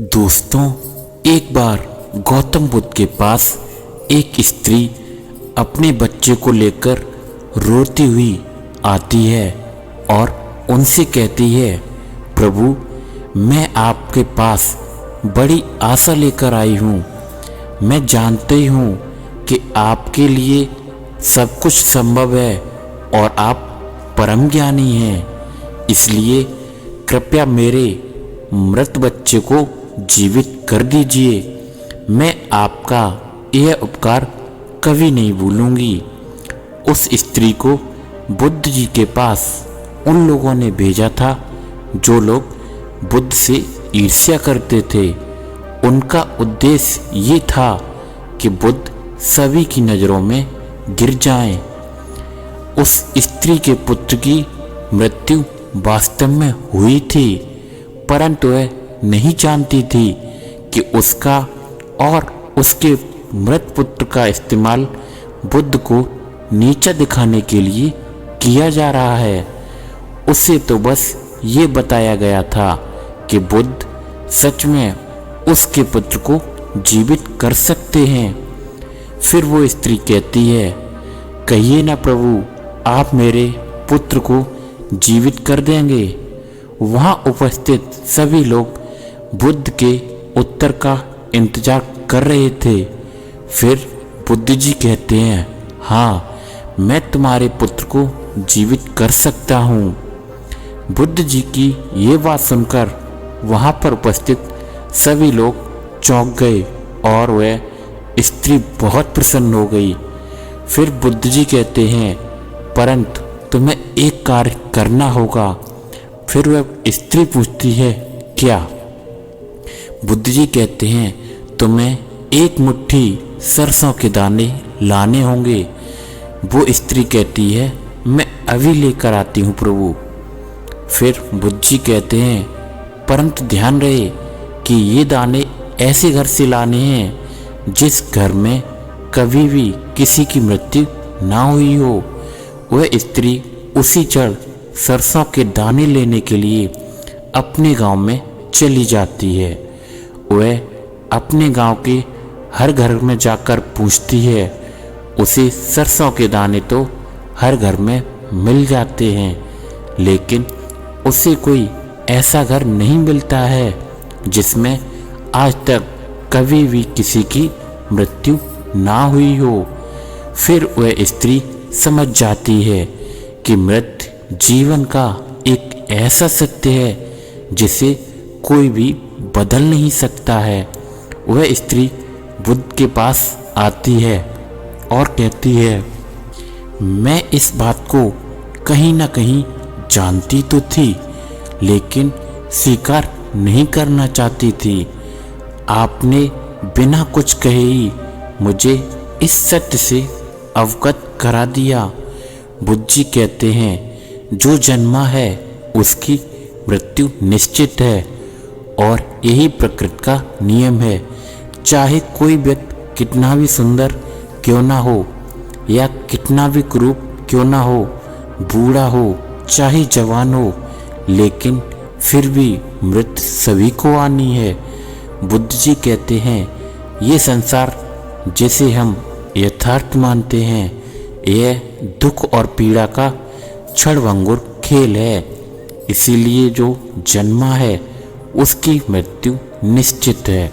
दोस्तों, एक बार गौतम बुद्ध के पास एक स्त्री अपने बच्चे को लेकर रोती हुई आती है और उनसे कहती है, प्रभु, मैं आपके पास बड़ी आशा लेकर आई हूँ। मैं जानती हूँ कि आपके लिए सब कुछ संभव है और आप परम ज्ञानी हैं। इसलिए कृपया मेरे मृत बच्चे को जीवित कर दीजिए। मैं आपका यह उपकार कभी नहीं भूलूंगी। उस स्त्री को बुद्ध जी के पास उन लोगों ने भेजा था जो लोग बुद्ध से ईर्ष्या करते थे। उनका उद्देश्य ये था कि बुद्ध सभी की नज़रों में गिर जाएं। उस स्त्री के पुत्र की मृत्यु वास्तव में हुई थी, परंतु वह नहीं जानती थी कि उसका और उसके मृत पुत्र का इस्तेमाल बुद्ध को नीचा दिखाने के लिए किया जा रहा है। उसे तो बस ये बताया गया था कि बुद्ध सच में उसके पुत्र को जीवित कर सकते हैं। फिर वो स्त्री कहती है, कहिए ना प्रभु, आप मेरे पुत्र को जीवित कर देंगे। वहाँ उपस्थित सभी लोग बुद्ध के उत्तर का इंतजार कर रहे थे। फिर बुद्ध जी कहते हैं, हाँ, मैं तुम्हारे पुत्र को जीवित कर सकता हूँ। बुद्ध जी की ये बात सुनकर वहाँ पर उपस्थित सभी लोग चौंक गए और वह स्त्री बहुत प्रसन्न हो गई। फिर बुद्ध जी कहते हैं, परंतु तुम्हें एक कार्य करना होगा। फिर वह स्त्री पूछती है, क्या? बुद्ध जी कहते हैं, तुम्हें एक मुट्ठी सरसों के दाने लाने होंगे। वो स्त्री कहती है, मैं अभी लेकर आती हूँ प्रभु। फिर बुद्ध जी कहते हैं, परंतु ध्यान रहे कि ये दाने ऐसे घर से लाने हैं जिस घर में कभी भी किसी की मृत्यु ना हुई हो। वह स्त्री उसी क्षण सरसों के दाने लेने के लिए अपने गांव में चली जाती है। वह अपने गांव के हर घर में जाकर पूछती है। उसे सरसों के दाने तो हर घर में मिल जाते हैं, लेकिन उसे कोई ऐसा घर नहीं मिलता है जिसमें आज तक कभी भी किसी की मृत्यु ना हुई हो। फिर वह स्त्री समझ जाती है कि मृत्यु जीवन का एक ऐसा सत्य है जिसे कोई भी बदल नहीं सकता है। वह स्त्री बुद्ध के पास आती है और कहती है, मैं इस बात को कहीं ना कहीं जानती तो थी, लेकिन स्वीकार नहीं करना चाहती थी। आपने बिना कुछ कहे ही मुझे इस सत्य से अवगत करा दिया। बुद्ध जी कहते हैं, जो जन्मा है उसकी मृत्यु निश्चित है और यही प्रकृति का नियम है। चाहे कोई व्यक्ति कितना भी सुंदर क्यों ना हो या कितना भी कुरूप क्यों ना हो, बूढ़ा हो चाहे जवान हो, लेकिन फिर भी मृत्यु सभी को आनी है। बुद्ध जी कहते हैं, ये संसार जिसे हम यथार्थ मानते हैं, यह दुख और पीड़ा का क्षणभंगुर खेल है। इसीलिए जो जन्मा है उसकी मृत्यु निश्चित है।